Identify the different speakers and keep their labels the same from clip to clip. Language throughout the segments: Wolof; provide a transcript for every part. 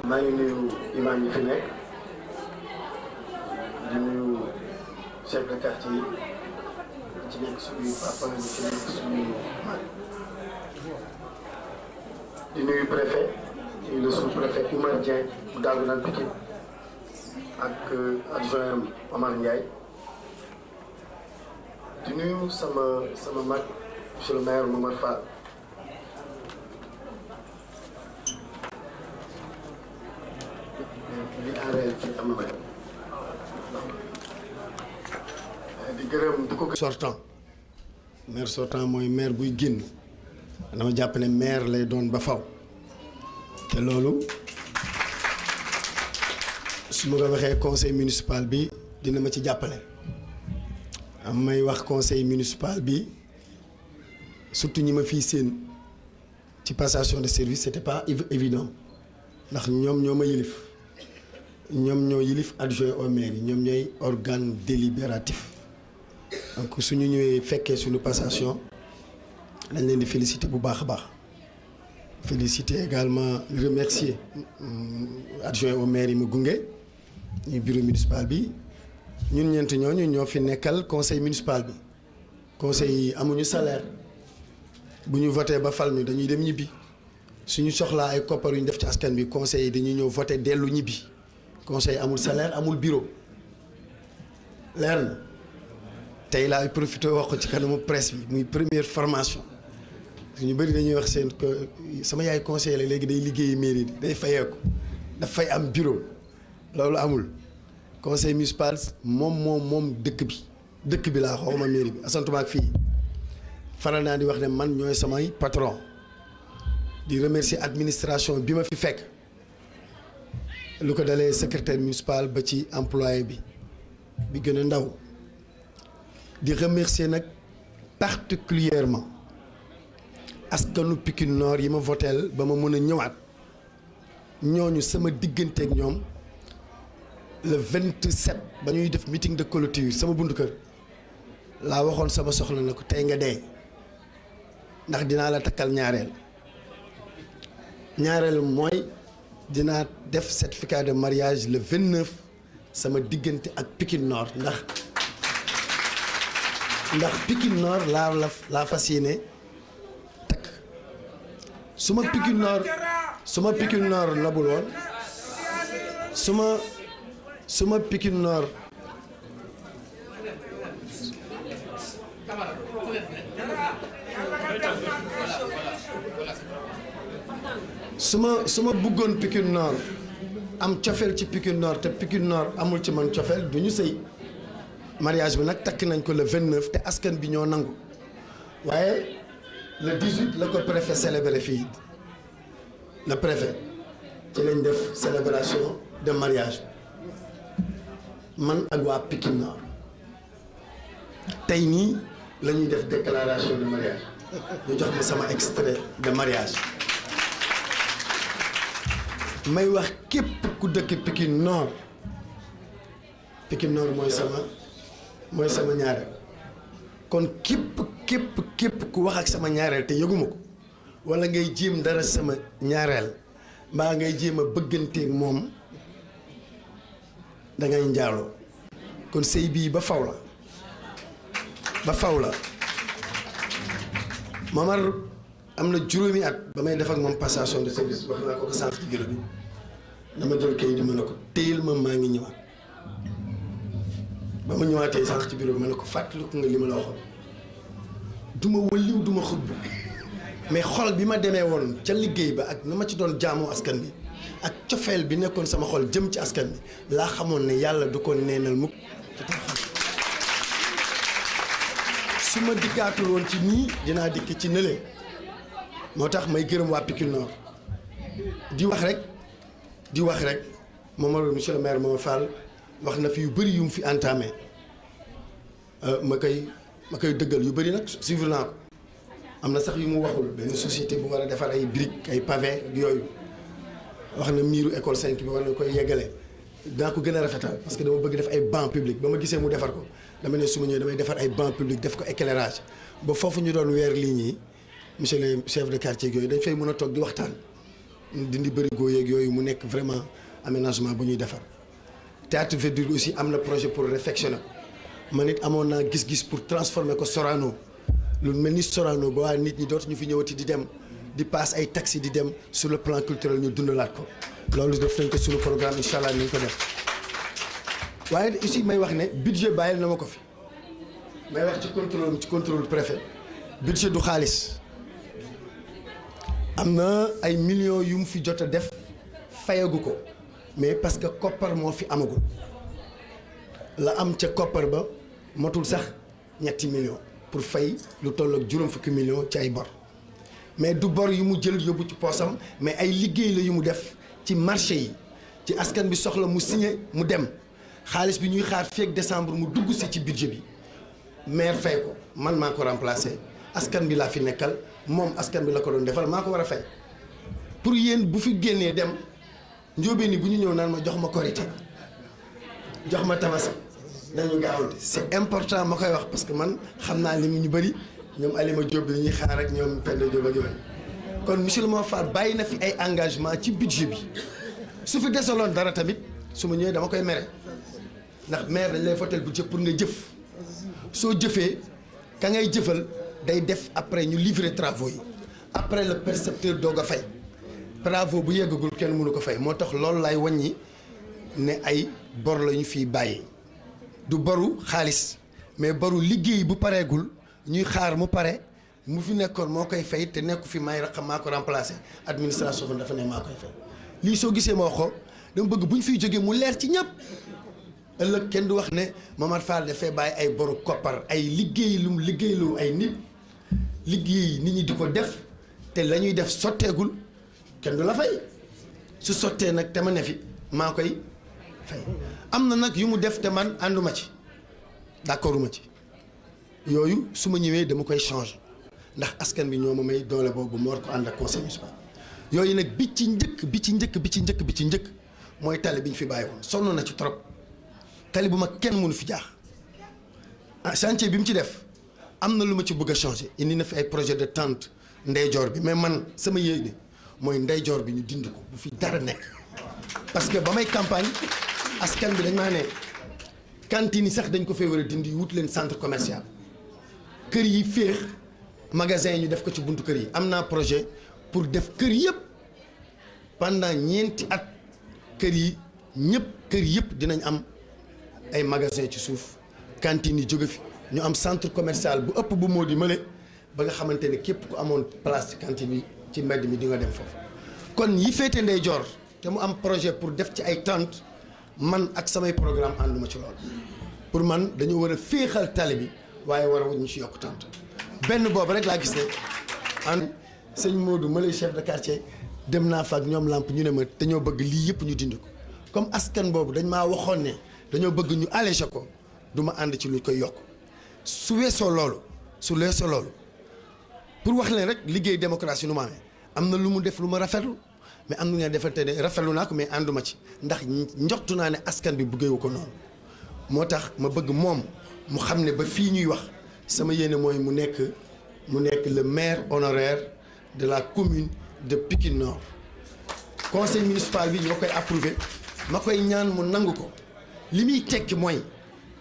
Speaker 1: maa ngi nuyu imam yi fi nekk di nuyu chef de quartier yi ci nekk suñuy papa yi ci nekk suñuy mag di nuyu préfet di le sous-préfet Oumar Dieng bu Darou Pikine ak adjoint Omar Ndiaye di nuyu sama mag monsieur le maire Momar Fall. li en réalité am na di gërëm di ko.
Speaker 2: sortant maire sortant mooy maire buy génn dama jàpp ne maire lay doon ba faw te loolu su ma ko waxee conseil municipal bi dina ma ci jàppale am may wax conseil municipal bi surtout ñi ma fii seen ci passation de service c'était pas évident ndax ñoom ñoo ma yilif ñoom ñoo yilif adjoint au maire yi ñoom ñooy organe délibératif donc suñu ñëwee fekkee suñu passation dañ leen di féliciter bu baax a baax féliciter également remercier adjoint au maire yi mu gunge ñuy bureau municipal bi ñun ñeent ñooñu ñoo fi nekkal conseil municipal bi conseil yi amuñu salaire bu ñu voté ba fal ñu dañuy dem ñibbi suñu soxlaa ay koppar yu ñu def ci askan bi conseil yi dañuy ñëw voté dellu ñibbi conseil amul salaire amul bureau leer na tey laay profité wax ko ci kanamu presse bi muy première formation ñu bëri dañuy wax seen sama yaay conseil la léegi day liggéeyi mairie day fayeeku daf fay am bureau loolu amul conseil municipal moom dëkk bi laa xawma mairie bi asantuma ak fii faral naa di wax ne man ñooy samay patron di remercier administration bi ma fi fekk lu ko dalee secrétaire municipal ba ci employé bi gën a ndaw di remercier nag particulièrement askanu Pikine Nord yi ma voteel ba ma mën a ñëwaat ñooñu sama digganteeg ñoom le 27 ba ñuy def meeting de clôture sama buntu kër laa waxoon sama soxla na ko tey nga dee ndax dinaa la takkal ñaareel mooy dinaa def certificat de mariage le 29 sama diggante ak Pikine Nord ndax Pikine Nord laa fas yéene takk su ma Pikine Nord nobul woon su ma Pikine Nord su ma bëggoon Pikine Nord am cofeel ci Pikine Nord te Pikine Nord amul ci man cofeel du ñu sëy mariage bi nag takk nañ ko le 29 te askan bi ñoo nangu waaye le 18 la ko préfet célébré fii le préfet ci lañ def célébration de mariage man ak waa Pikine Nord tey nii la ñuy def déclaration de mariage ñu jox ma sama extrait de mariage may wax képp ku dëkk Pikine Nord mooy sama ñaareel kon képp ku wax ak sama ñaareel te yëguma ko walla ngay jéem dara sama ñaareel mbaa ngay jéem a bëgganteeg moom dangay njaaloo kon sëy bii ba faw la Mamar am na juróomi at ba may def ak moom passation de service wax naa ko sànq ci bureau bi dama jël kayit di mën a ko téyel ma maa ngi ñëwaat ba ma ñëwaatee sànq ci bureau bi ma ne ko fàttaliku nga li ma la waxoon du ma wëlliw du ma xutbu mais xol bi ma demee woon ca liggéey ba ak na ma ci doon jaamoo askan bi ak cofeel bi nekkoon sama xol jëm ci askan bi laa xamoon ne yàlla du ko neenal mukk su ma dikkaatul woon ci nii dinaa dikk ci nële moo tax may gërëm waa Pikine Nord di wax rek Mamadou monsieur le maire Momar Fall wax na fi yu bëri yu mu fi entamé ma koy dëggal yu bëri nag suivre naa ko am na sax yu mu waxul benn société bu war a defar ay briques ay pavé yooyu wax na miiru école 5 bi war na koy yeggale daa ko gën a rafetal parce que dama bëgg def ay banc public ba ma gisee mu defar ko dama ne su ma ñëwee damay defar ay banc public def ko éclairage ba foofu ñu doon weer lignes yi monsieur le chef de quartier yooyu dañ fay mën a toog di waxtaan dindi bërigo yeeg yooyu mu nekk vraiment aménagement bu ñuy defar. Théâtre Verdure aussi am na projet pour réfectionner ko man it amoon naa gis-gis pour transformer ko Sorano lu mel ni Sorano ba waa nit ñi dootuñu fi ñëwati di dem di paas ay taxi di dem sur le plan culturel ñu dundalaat ko loolu def nañ ko suñu programme incha allah nañ ko def waaye aussi may wax ne budget bàyyil na ma ko fi may wax ci contrôle préfet budget du xaalis am na ay millions yu mu fi jot a def fayagu ko mais parce que koppar moo fi amagul la am ca koppar ba matul sax ñetti millions pour fay lu toll ak juróom fukki millions ci ay bor mais du bor yu mu jël yóbbu ci poosam mais ay liggéey la yu mu def ci marché yi ci askan bi soxla mu signé mu dem xaalis bi ñuy xaar fii ak décembre mu dugg si ci budget bi maire fay ko man maa ko remplacé askan bi laa fi nekkal moom askan bi la ko doon defal maa ko war a fay pour yéen bu fi génnee dem njóobee ni bu ñu ñëw naan ma jox ma korité jox ma tabaski dañu gaawante c'est important ma koy wax parce que man xam naa li ñu bëri ñoom Alima Diop li ñuy xaar ak ñoom Penda Diop ak yooyu kon monsieur le maire Fall bàyyi na fi ay engagement ci budget bi su fi desaloon dara tamit su ma ñëwee dama koy mere ndax maire dañ lay voter budget pour nga jëf soo jëfee ka ngay jëfal day def après ñu livrer travaux yi après le percepteur doog a fay travaux bu yeggagul kenn mënu ko fay moo tax loolu lay wàññi ne ay bor la ñu fiy bàyyi du boru xaalis mais boru liggéey bu pareegul ñuy xaar mu pare mu fi nekkoon moo koy fay te nekku fi may xam maa ko remplacer administration bi dafa ne maa koy fay lii soo gisee ma wax ko dama bëgg bu ñu fiy jógee mu leer ci ñëpp ëllëg kenn du wax ne Momar Fall dafay bàyyi ay boru koppar ay liggéeylum ay nit liggéey nit ñi di ko def te la ñuy def sotteegul kenn du la fay su sottee nag te ma ne fi maa koy fay am na nag yu mu def te man ànduma ci d'accorduma ci yooyu su ma ñëwee dama koy changer ndax askan bi ñoo ma may doole boobu ma war ko ànd ak conseil municipal yooyu nag bi ci njëkk mooy tali bi ñu fi bàyyi woon sonn na ci trop tali bu ma kenn mënu fi jaax chantier bi mu ci def am na lu ma ci bëgg a changer indi na fi ay projet de tente ndeyjoor bi mais man sama yéene mooy ndeyjoor bi ñu dindi ko bu fi dara nekk parce que ba may campagne askan bi dañ maa ne cantine yi sax dañ ko fee war a dindi wut leen centre commercial kër yi féex magasin yi ñu def ko ci buntu kër yi am naa projet pour def kër yëpp pendant ñeenti at kër yëpp dinañ am ay magasin ci suuf cantine yi jóge fi ñu am centre commercial bu ëpp bu moo di mële ba nga xamante ne képp ku amoon place ci cantine bi ci mbedd mi di nga dem foofu kon yi féete ndeyjoor te mu am projet pour def ci ay tente man ak samay programme ànduma ci loolu pour man dañoo war a féexal tali bi waaye war a ñu ci yokk tente benn boobu rek laa gis ne an sëñ Modou ma lay chef de quartier dem naa fa ak ñoom lamp ñu ne ma dañoo bëgg lii yëpp ñu dindi ko comme askan boobu dañ maa waxoon ne dañoo bëgg ñu alléger ko du ma ànd ci lu koy yokk su weesoo loolu pour wax leen rek liggéey démocratie nu ma amee am na lu mu def lu ma rafetlu mais am na nga defante ne rafetlu naa ko mais ànduma ci ndax njortu naa ne askan bi bëggeewu ko noonu moo tax ma bëgg moom mu xam ne ba fii ñuy wax sama yéene mooy mu nekk le maire honoraire de la commune de Pikine Nord conseil municipal bi ñoo koy approuvé ma koy ñaan mu nangu ko li muy tekki mooy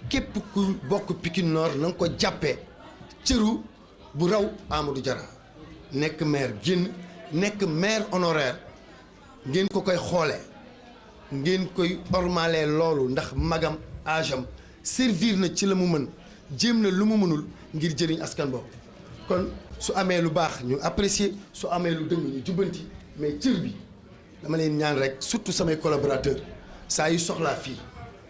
Speaker 2: képp ku bokk Pikine Nord na nga ko jàppee cëru bu raw Amadou Diarra nekk maire génn nekk maire honoraire ngeen ko koy xoolee ngeen koy ormalee loolu ndax magam âge am servir na ci la mu mën jéem na lu mu mënul ngir jëriñ askan boobu kon su amee lu baax ñu apprécier su amee lu dëng ñu jubbanti mais cër bi dama leen ñaan rek surtout samay collaborateurs saa yu soxlaa fii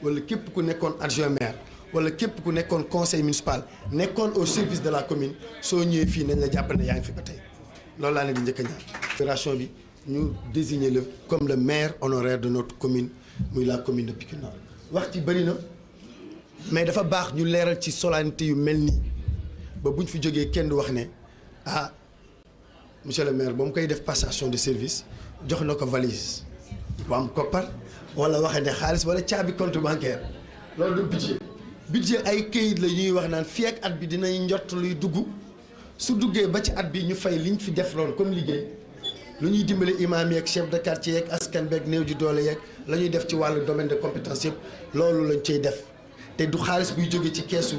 Speaker 2: wala képp ku nekkoon adjoint maire wala képp ku nekkoon conseil municipal nekkoon au service de la commune soo ñëwee fii nañ la jàppale ne yaa ngi fi ba tey loolu laa leen di njëkk a ñaan. opération bi ñu désigner le comme le maire honoraire de notre commune muy la commune de Pikine Nord. wax ci bëri na mais dafa baax ñu leeral ci solennité yu mel nii ba buñ fi jógee kenn du wax ne ah monsieur le maire ba mu koy def passation de service jox na ko valise bu am koppar wala waxee ne xaalis wala caabi compte bancaire loolu du budget ay këyit la ñuy wax naan fii ak at bi dinañ njort luy dugg su duggee ba ci at bi ñu fay liñ fi def loolu comme liggéey lu ñuy dimbale imam yeeg chef de quartier yeeg askan beeg néew di doole yeeg la ñuy def ci wàllu domaine de compétence yëpp loolu lañ cay def te du xaalis buy jóge ci keesu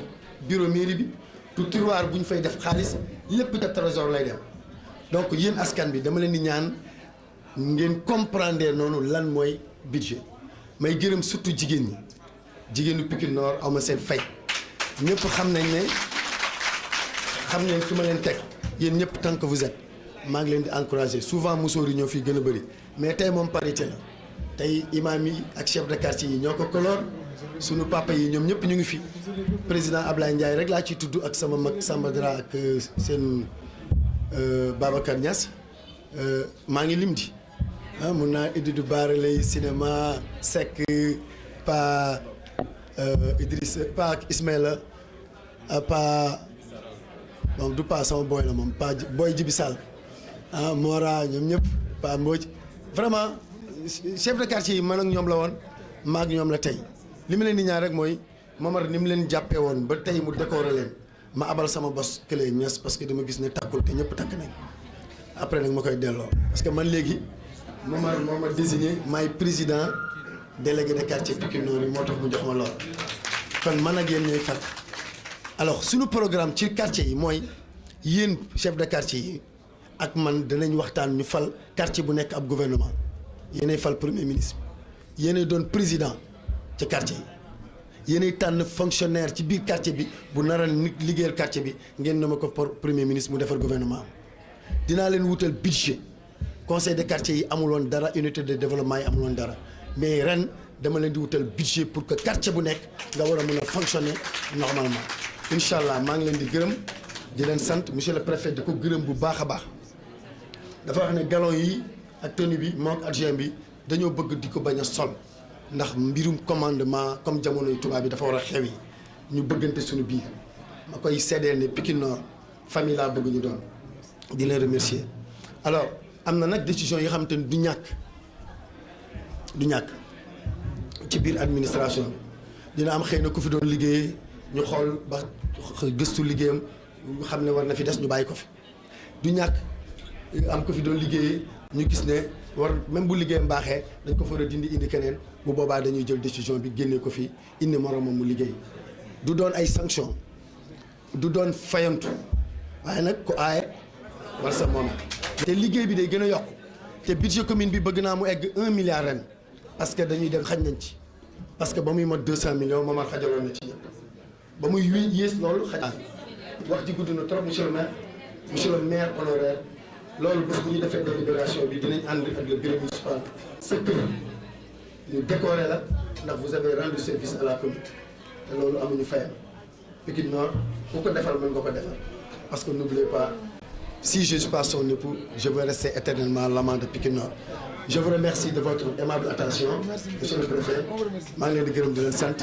Speaker 2: bureau mairie bi du tiroir bu ñu fay def xaalis lépp ca trésor lay dem donc yéen askan bi dama leen di ñaan ngeen comprendre noonu lan mooy budget may gërëm surtout jigéen ñi jigéenu Pikine Nord aw ma seen fay ñëpp xam nañ fi ma leen teg yéen ñëpp tant que vous êtes maa ngi leen di encourager souvent musóor yi ñoo fii gën a bëri mais tey moom parité la tey imam yi ak chef de quartier yi ñoo ko koloor sunu papa yi ñoom ñëpp ñu ngi fi président Ablaye Ndiaye rek laa ciy tudd ak sama mag Samba Dra ak seen Babacar Niass maa ngi lim di mun naa Iddu Baara lay cinéma Seck pa Idriss pa Ismaïla pa moom du pa sama boy la moom pa boy Jibi Sall Mora ñoom ñëpp pa Mbodj vraiment chef de quartier yi man ak ñoom la woon maag ñoom la tey li ma leen di ñaan rek mooy Momar ni mu leen jàppee woon ba tey mu décoré leen ma abal sama bos këlee ñes parce que dama gis ne takkul te ñëpp takk nañ après nag ma koy delloo parce que man léegi Momar moo ma désigné maay président délégué de quartier Pikine Nord yi moo tax mu jox ma lool kon man ak yéen ñooy fal alors suñu programme ci quartier yi mooy yéen chef de quartier yi ak man danañ waxtaan ñu fal quartier bu nekk ab gouvernement yéenay fal premier ministre yéenay doon président ci quartier yi yéenay tànn fonctionnaire ci biir quartier bi bu naral nit liggéeyal quartier bi ngeen na ma ko premier ministre mu defar gouvernement dinaa leen wutal budget conseil de quartier yi amul woon dara unité de développement yi amul woon dara mais ren dama leen di wutal budget pour que quartier bu nekk nga war a mën a fonctionner normalement incha allah maa ngi leen di gërëm di leen sant monsieur le préfet di ko gërëm bu baax a baax dafa wax ne galon yi ak tenue bi moom adjoint bi dañoo bëgg di ko bañ a sol ndax mbirum commandement comme jamonoy tubaab bi dafa war a xew yi ñu bëggante suñu biir ma koy seddeel ne Pikine Nord famille laa bëgg ñu doon di leen remercier alors am na nag décision yi xam te ne du ñàkk ci biir administration bi dina am xëy na ku fi doon liggéey ñu xool ba gëstu liggéeyam ñu xam ne war na fi des ñu bàyyi ko fi du ñàkk am ko fi doon liggéey ñu gis ne war même bu liggéeyam baaxee dañ ko fa war a dindi indi keneen bu boobaa dañuy jël décision bi génnee ko fi indi moromam mu liggéey du doon ay sanction du doon fayantu waaye nag ku aaye war sa moom te liggéey bi day gën a yokk te budget commune bi bëgg naa mu egg 1 milliard ren parce que dañuy dem xaj nañ ci parce que ba muy mot 200 millions Momar xajaloon na ci ñëpp ba muy yées loolu xaj wax ji gudd na trop monsieur le maire honoraire loolu bés bu ñu defee délibération bi dinañ ànd ak le bureau municipal sa kër ñu décorer la ndax vous avez rendu service à la commune te loolu amuñu fayal Pikine Nord ku ko defal mën nga ko defal parce que n'oubliez pas si je suis pas son époux je veux rester éternellement l'amant de Pikine Nord je vous remercie de votre aimable attention monsieur le préfet maa ngi leen di gërëm di leen sant